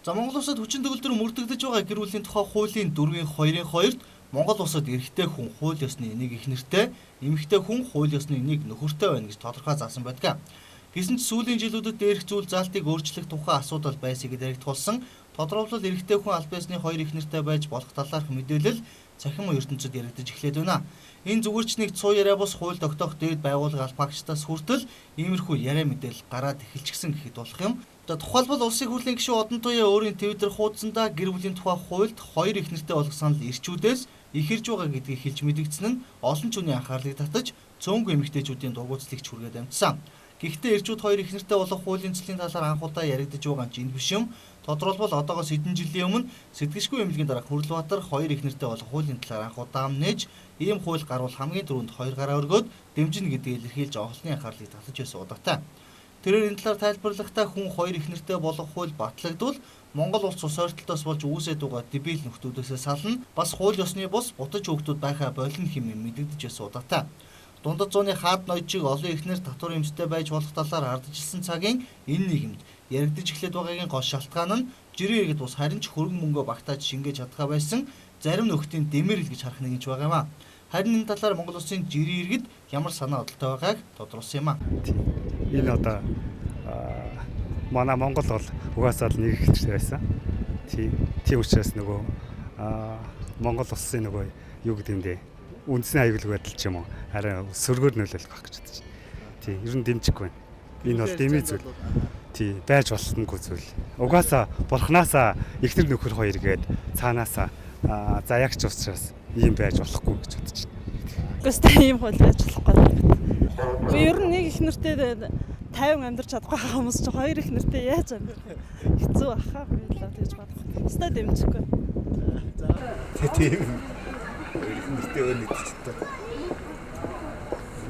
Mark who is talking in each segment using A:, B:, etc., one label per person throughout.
A: За Монгол улсад хүчин төгөлдөр мөрдөгдөж байгаа гэр бүлийн тухай хуулийн 4-2-2-т Монгол улсад эрэгтэй хүн хууль ёсны энийг их нэртэй, эмэгтэй хүн хууль ёсны энийг нөхөртэй байна гэж тодорхой заасан байдаг. Гэсэн ч сүүлийн жилүүдэд дээрх зүйл заалтыг өөрчлөх тухай асуудал байсыг яригдуулсан тодорхойлол эрэгтэй хүн аль биесны хоёр их нэртэй байж болох талаарх мэдээлэл цахим ертөнцид яригдж эхлээд байна. Энэ зүгээр ч нэг цуу яриа бус хууль тогтоох дээд байгууллага албаагчдаас хүртэл иймэрхүү яриа мэдээлэл гараад эхэлчихсэн гэхэд болох юм. Тухайлбал улсын хурлын гишүүн Одон Туяа өөрийн Twitter хуудсандаа гэр бүлийн тухай хуульд хоёр их нэртэй болох санал ирчүүдээс их ирж байгаа гэдгийг хэлж мэдгдсэн нь олон ч хүний анхаарлыг татаж цөөнгүй эмэгтэйчүүдийн дургуутслыг хүргээд амжсан. Гэхдээ ирчүүд хоёр их нэртэй болох хуулийн цэцлийн талаар анхудаа яригдж байгаа нь энд биш юм. Тодорхойлбол одоогоос хэдэн жилийн өмнө Сэтгэшгүй эмнэлгийн дарга Хүрлбаатар хоёр их нэртэй болох хуулийн талаар анхудаа нээж ийм хууль гарвал хамгийн түрүүнд хоёр гараа өргөөд дэмжинэ гэдгийг илэрхийлж олонний анхаарлыг татаж байсан удаатай. Тэрээр энэ талаар тайлбарлахдаа хүн хоёр их нэртэй болох хууль батлагдвал Монгол улс ус ойртолтоос болж үүсэж байгаа дебил нөхдүүдээс сална бас хууль ёсны бус бутаж хүүхдүүд байхаа болно хэмээн мэдэгдэж байсан удаатай. Дундад зууны хаад ноёжийг олон ихнэр татвар эмчтэй байж болох талаар ардчилсан цагийн энэ нийгэмд яригдж эхлээд байгаагийн гол шалтгаан нь жирийн иргэд ус харин ч хөрөнгө мөнгөө багтааж шингээж чадхаа байсан зарим нөхдийн дэмэрэл гэж харах нэгж байгаа юм а. Харин энэ талаар Монгол улсын жирийн иргэд ямар санаа бодолтой байгааг тодруулсан юм а.
B: Энэ одоо манай Монгол бол угаасаа л нэг ихтэй байсан. Тийм учраас нөгөө Монгол улсын нөгөө юу гэдэг юм бэ? Үндэсний аюулгүй байдал ч юм уу арай сөргөөр нөлөөлөх байх гэж бодож байна. Тийм, ер нь дэмжихгүй байна. Энэ бол дэмий зүйл. Тийм, байж болохгүй зүйл. Угаасаа бурхнаасаа ихнэр нөхөр хоёр гээд цаанаасаа за ягч учраас ийм байж болохгүй гэж бодож байна.
C: Гэхдээ ийм хөл байж болохгүй. Ер нь нэг их нэртэй 50 амьдарч чадахгүй хүмүүс ч хоёр их нэртэй яаж амьдарх вэ? Хэцүү ахаа байлаа гэж бодох. Өстой дэмжихгүй.
D: Тийм. Их нэртэй өнөд ч та.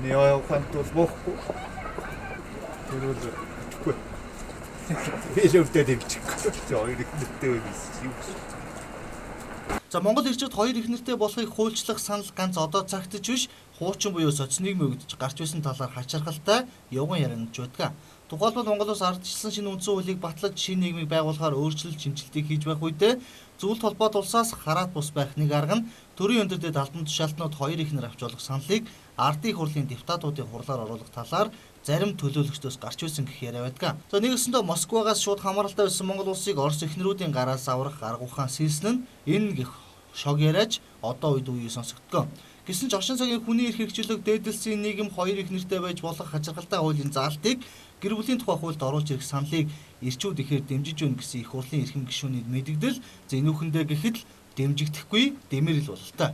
D: Яа хантус бохгүй. Тэрүүл. Бишөвтэй дэмжихгүй. Хоёр их нэртэй өнөс юм.
A: За Монгол ирчүүд хоёр их нэртэй болохыг хуульчлах санал ганц одоо цагтж биш хуучин буюу социализм өгдөж гарч байсан талаар хачирхалтай явган яригдж байдаг. Тухайлбал Монгол улс ардчилсан шинэ үндсэн хуулийг батлаж шинэ нийгмийг байгуулахаар өөрчлөлт шинжилтийг хийж байх үедээ зөвлөлт холбоот улсаас хараат бус байх нэг арга нь төрийн өндөрдөд албан тушаалтнууд хоёр ихнэр авч болох саналыг ардын хурлын депутатуудын хурлаар оруулах талаар зарим төлөөлөгчдөөс гарч ирсэн гэх яриа байдаг. За нэгэсэндээ Москвагаас шууд хамааралтай байсан Монгол улсыг Орос эхнэрүүдийн гараас аврах арга ухаан сэлсэн нь энэ гэх шог яриач одоо үед үеийг сонсогдгоо. Гэсэн ч орчин цагийн хүний эрх хэрэгжүүлэг дээдэлсийн нийгэм хоёр их нэртэй байж болох хачирхалтай хуулийн заалтыг гэр бүлийн тухай хуульд оруулж ирэх саналыг ирчүүд ихээр дэмжиж өгнө гэсэн их хурлын эрхэм гишүүний мэдэгдэл зэнүүхэндээ гэхэд л дэмжигдэхгүй дэмэрэл бололтой.